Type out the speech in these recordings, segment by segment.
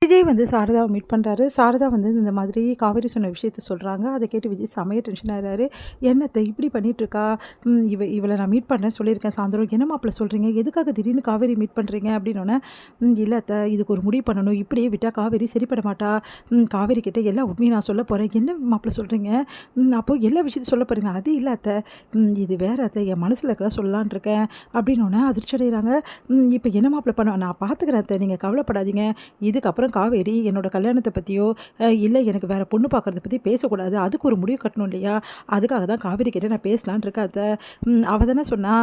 விஜய் வந்து சாரதாவை மீட் பண்ணுறாரு. சாரதா வந்து இந்த மாதிரி காவேரி சொன்ன விஷயத்த சொல்கிறாங்க. அதை கேட்டு விஜய் செமையா டென்ஷன் ஆயிடுறாரு. "என்னத்த இப்படி பண்ணிட்டுருக்கா? இவள நான் மீட் பண்ணேன்னு சொல்லியிருக்கேன் சாயந்தரம். என்ன மாப்பிள சொல்கிறீங்க? எதுக்காக திடீர்னு காவேரி மீட் பண்ணுறீங்க?" அப்படின்னோன்னே, "இல்ல அத்த, இதுக்கு ஒரு முடிவு பண்ணணும். இப்படியே விட்டா காவேரி சரிப்பட மாட்டா. காவேரி கிட்ட எல்லா உண்மையும் நான் சொல்ல போறேன்." "என்ன மாப்பிள சொல்கிறீங்க? அப்போ எல்லா விஷயத்தையும் சொல்ல போறீங்களா?" "அது இல்ல அத்த. இது வேற அத்த. என் மனசுல இருக்கிறத சொல்லலான்னு இருக்கேன்." அப்படின்னோன்னே அதிர்ச்சி அடைகிறாங்க. "இப்போ என்ன மாப்பிள பண்ண? நான் பார்த்துக்கிறேன் அத்த. நீங்க கவலைப்படாதீங்க. இதுக்கப்புறம் காவேரி என்னோட கல்யாணத்தை பற்றியோ இல்லை எனக்கு வேறு பொண்ணு பார்க்குறத பற்றி பேசக்கூடாது. அதுக்கு ஒரு முடிவு கட்டணும் இல்லையா? அதுக்காக தான் காவேரி கிட்ட நான் பேசலான்னு இருக்கேன் அத்தை. அவள் தானே சொன்னா,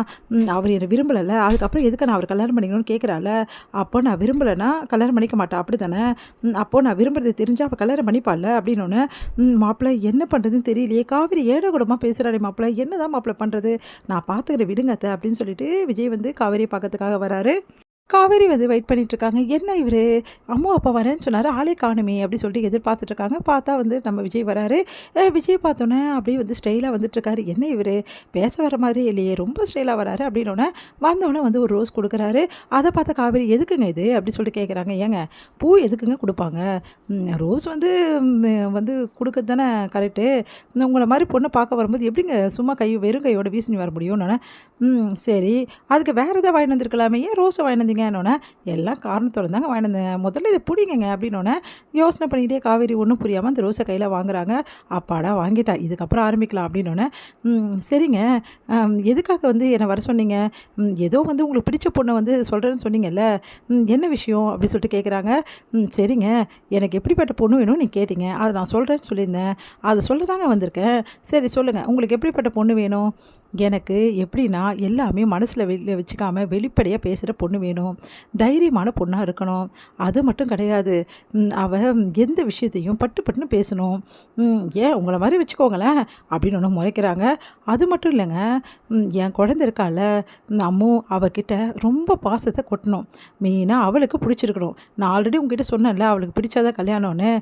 அவர் என்னை விரும்பலைல்ல, அதுக்கப்புறம் எதுக்கு நான் அவர் கல்யாணம் பண்ணிக்கணும்னு கேட்குறாள். அப்போ நான் விரும்பலைன்னா கல்யாணம் பண்ணிக்க மாட்டேன் அப்படி தானே? அப்போது நான் விரும்புறது தெரிஞ்சு அவள் கல்யாணம் பண்ணிப்பாள்ல அப்படின்னோடனே, மாப்பிள்ளை என்ன பண்ணுறதுன்னு தெரியலையே, காவேரி ஏடா கூடமாக பேசுகிறாளே மாப்பிள்ளை, என்ன தான் மாப்பிள்ளை பண்ணுறது? நான் பார்த்துக்கிறேன் விடுங்க அத்தை அப்படின்னு சொல்லிட்டு விஜய் வந்து காவேரியை பார்க்கறதுக்காக வராரு. காவேரி வந்து வெயிட் பண்ணிட்டுருக்காங்க. என்ன இவரு அம்மா அப்பா வரேன்னு சொன்னாரு, ஆளே காணுமே அப்படி சொல்லிட்டு எதிர்பார்த்துட்ருக்காங்க. பார்த்தா வந்து நம்ம விஜய் வராரு. விஜய் பார்த்தோன்னே அப்படியே வந்து ஸ்டைலா வந்துட்டுருக்காரு. என்ன இவரு பேச வர மாதிரியே இல்லையே, ரொம்ப ஸ்டைலா வராரு அப்படின்னோன்னே, வந்தோடனே வந்து ஒரு ரோஸ் கொடுக்குறாரு. அதை பார்த்த காவேரி, எதுக்குங்க இது அப்படி சொல்லிட்டு கேட்குறாங்க. ஏங்க பூ எதுக்குங்க கொடுப்பாங்க? ரோஸ் வந்து வந்து கொடுக்கறது தானே கரெக்டு. உங்களை மாதிரி பொண்ணை பார்க்க வரும்போது எப்படிங்க சும்மா வெறும் கையோட வீசினி வர முடியும்னோன்னே, சரி, அதுக்கு வேறு எதாவது வாங்கிட்டு வந்திருக்கலாமே, ஏன் ரோஸை வாங்கிட்டு வந்தீங்கன்னோன்னே, எல்லாம் காரணத்தோட தாங்க வாங்கிட்டு வந்தேன், முதல்ல இதை பிடிங்கங்க அப்படின்னோன்னே, யோசனை பண்ணிக்கிட்டே காவேரி ஒன்றும் புரியாமல் அந்த ரோஸை கையில் வாங்குறாங்க. அப்பாடா வாங்கிட்டா, இதுக்கப்புறம் ஆரம்பிக்கலாம் அப்படின்னோன்னே, சரிங்க, எதுக்காக வந்து என்னை வர சொன்னீங்க? ஏதோ வந்து உங்களுக்கு பிடிச்ச பொண்ணை வந்து சொல்கிறேன்னு சொன்னீங்கல்ல, என்ன விஷயம் அப்படி சொல்லிட்டு கேட்குறாங்க. சரிங்க, எனக்கு எப்படிப்பட்ட பொண்ணு வேணும்னு நீங்கள் கேட்டீங்க, அதை நான் சொல்கிறேன்னு சொல்லியிருந்தேன், அதை சொல்ல தாங்க வந்திருக்கேன். சரி சொல்லுங்கள், உங்களுக்கு எப்படிப்பட்ட பொண்ணு வேணும்? எனக்கு எப்படின்னா, எல்லாமே மனசில் வச்சுக்காமல் வெளிப்படையாக பேசுகிற பொண்ணு வேணும், தைரியமான பொண்ணாக இருக்கணும், அது மட்டும் கிடையாது, அவள் எந்த விஷயத்தையும் பட்டு பட்டுன்னு பேசணும், ஏன் உங்களை மாதிரி வச்சுக்கோங்களேன் அப்படின்னு ஒன்று முறைக்கிறாங்க. அது மட்டும் இல்லைங்க, என் குழந்தை இருக்கால அம்மு, அவகிட்ட ரொம்ப பாசத்தை கொட்டணும், மெயினாக அவளுக்கு பிடிச்சிருக்கணும். நான் ஆல்ரெடி உங்ககிட்ட சொன்னேன்ல அவளுக்கு பிடிச்சாதான் கல்யாணம்னு.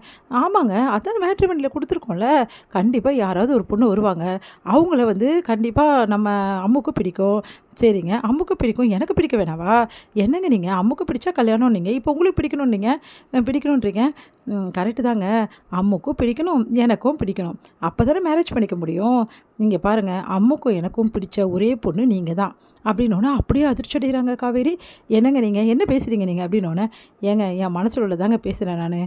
ஆமாங்க, அதான் மேட்ரிமோனியில் கொடுத்துருக்கோம்ல, கண்டிப்பாக யாராவது ஒரு பொண்ணு வருவாங்க, அவங்கள வந்து கண்டிப்பாக நம்ம அம்முக்கு பிடிக்கும். சரிங்க, அம்முக்கு பிடிக்கும், எனக்கு பிடிக்க வேணாவா? என்னங்க நீங்கள், அம்முக்கு பிடிச்சா கல்யாணம், நீங்கள் இப்போ உங்களுக்கு பிடிக்கணும், நீங்கள் பிடிக்கணுன்றீங்க. கரெக்டு தாங்க, அம்முக்கும் பிடிக்கணும், எனக்கும் பிடிக்கணும், அப்போ தானே மேரேஜ் பண்ணிக்க முடியும். நீங்கள் பாருங்கள், அம்முக்கும் எனக்கும் பிடிச்ச ஒரே பொண்ணு நீங்கள் தான் அப்படின்னோன்னே அப்படியே அதிர்ச்சி அடைகிறாங்க காவேரி. என்னங்க நீங்கள் என்ன பேசுகிறீங்க நீங்கள் அப்படின்னோன்னே, ஏங்க என் மனசில் உள்ளதாங்க பேசுகிறேன் நான்.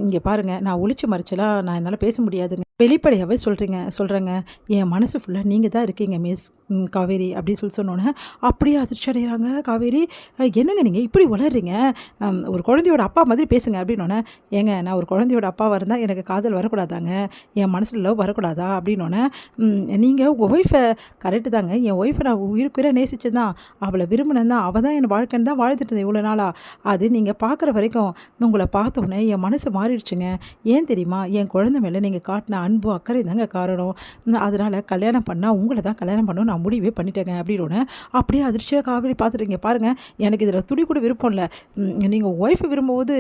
இங்கே பாருங்கள், நான் ஒளிச்சு மறைச்சலாம் நான் என்னால் பேச முடியாதுங்க, வெளிப்படையாகவே சொல்கிறேங்க, என் மனசு ஃபுல்லாக நீங்கள் தான் இருக்கீங்க மிஸ் காவேரி அப்படி சொன்னோன்னே அப்படியே அதிர்ச்சி அடைகிறாங்க காவேரி. என்னங்க நீங்கள் இப்படி வளர்றீங்க, ஒரு குழந்தையோட அப்பா மாதிரி பேசுங்க அப்படின்னோன்னே, ஏங்க நான் ஒரு குழந்தையோட அப்பாவாக இருந்தால் எனக்கு காதல் வரக்கூடாதாங்க, என் மனசில் லவ் வரக்கூடாதா அப்படின்னோன்னே, நீங்கள் உங்கள் ஒய்ஃபை கரெக்டு தாங்க, என் ஒய்ஃபை நான் உயிருக்குயிராக நேசிச்சு தான் அவளை விரும்பினேன் தான், அவள் தான் என் வாழ்க்கைன்னு தான் வாழ்ந்துட்டு இருந்தேன் இவ்வளோ நாளாக. அது நீங்கள் பார்க்குற வரைக்கும் உங்களை பார்த்தோன்னே என் மனசு மாறிடுச்சுங்க. ஏன் தெரியுமா, என் குழந்தை மேலே நீங்கள் காட்டின அன்பு அக்கறை தாங்க காரணம். அதனால் கல்யாணம் பண்ணால் உங்களை தான் கல்யாணம் பண்ணணும் நான் முடிவே பண்ணிட்டேங்க அப்படின்னோடனே அப்படியே அதிர்ச்சியாக காவேரி பார்த்துட்டீங்க. பாருங்கள், எனக்கு இதில் துளி கூட விருப்பம் இல்லை. நீங்கள் ஒய்ஃபை விரும்பும்போது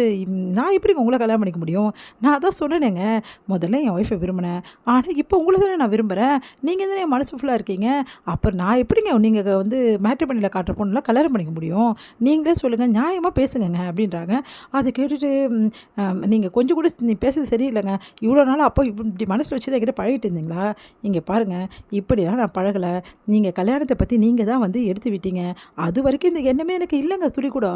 நான் எப்படிங்க உங்களை கல்யாணம் பண்ணிக்க முடியும்? நான் அதான் சொன்னேனேங்க, முதல்ல என் ஒய்ஃபை விரும்பினேன், ஆனால் இப்போ உங்களை தானே நான் விரும்புகிறேன், நீங்கள் தானே என் மனசு ஃபுல்லாக இருக்கீங்க, அப்புறம் நான் எப்படிங்க நீங்கள் வந்து மேட்ரிமோனியில் காட்டுற பொண்ணுலாம் கல்யாணம் பண்ணிக்க முடியும்? நீங்களே சொல்லுங்கள், நியாயமாக பேசுங்கங்க அப்படின்றாங்க. அதை கேட்டுட்டு, நீங்கள் கொஞ்சம் கூட நீ பேசுறது சரியில்லைங்க, இவ்வளோ நாள் அப்போ இப்படி மனசில் வச்சு தான் என்கிட்ட பழகிட்டு இருந்தீங்களா? இங்கே பாருங்கள், இப்படிலாம் நான் பழகலை, நீங்கள் கல்யாணத்தை பற்றி நீங்கள் தான் வந்து எடுத்து விட்டீங்க, அது வரைக்கும் இந்த எண்ணமே எனக்கு இல்லைங்க துளி கூட.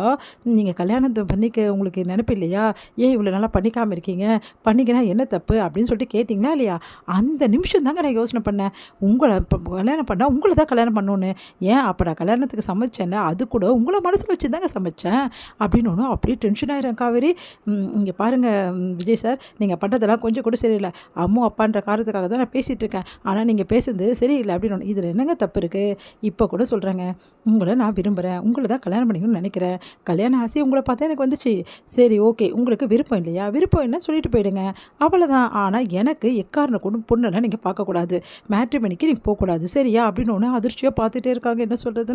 நீங்கள் கல்யாணத்தை பண்ணிக்க உங்களுக்கு நினைப்பு இல்லையா? ஏன் இவ்வளோ நாளாக பண்ணிக்காமல் இருக்கீங்க? பண்ணிக்கினா என்ன தப்பு அப்படின்னு சொல்லிட்டு கேட்டிங்களா இல்லையா? அந்த நிமிஷம் தாங்க நான் யோசனை பண்ணேன், உங்களை கல்யாணம் பண்ணால் உங்களை தான் கல்யாணம் பண்ணணுன்னு. ஏன் அப்போ நான் கல்யாணத்துக்கு சமைச்சேன்ல, அது கூட உங்களை மனசில் வச்சு தாங்க சமைச்சேன் அப்படின்னு ஒன்று அப்படியே டென்ஷன் ஆயிடுறேன் காவேரி. இங்கே பாருங்கள் விஜய் சார், நீங்கள் பண்ணுறதெல்லாம் கொஞ்சம் கூட சரியில்லை, அம்மா அப்பான்ற காரணத்துக்காக தான் நான் பேசிகிட்டு இருக்கேன், ஆனால் நீங்கள் பேசுறது சரியில்லை அப்படின்னு. இதில் என்னங்க தப்பு இருக்குது? இப்போ கூட சொல்கிறேங்க, உங்களை நான் விரும்புகிறேன், உங்களை தான் கல்யாணம் பண்ணிக்கணும்னு நினைக்கிறேன், கல்யாணம் ஆசை உங்களை பார்த்தா எனக்கு வந்துச்சு, சரி ஓகே, உங்களுக்கு விருப்பம் இல்லையா, விருப்பம் என்ன சொல்லிட்டு போயிடுங்க, அவ்வளோதான். ஆனால் எனக்கு எக்காரணம் கூட பொண்ணெல்லாம் நீங்கள் பார்க்கக்கூடாது, மேட்ரிமோனிக்கு நீங்கள் போகக்கூடாது, சரியா அப்படின்னு ஒன்று அதிர்ச்சியாக பார்த்துட்டே இருக்காங்க. என்ன சொல்கிறது?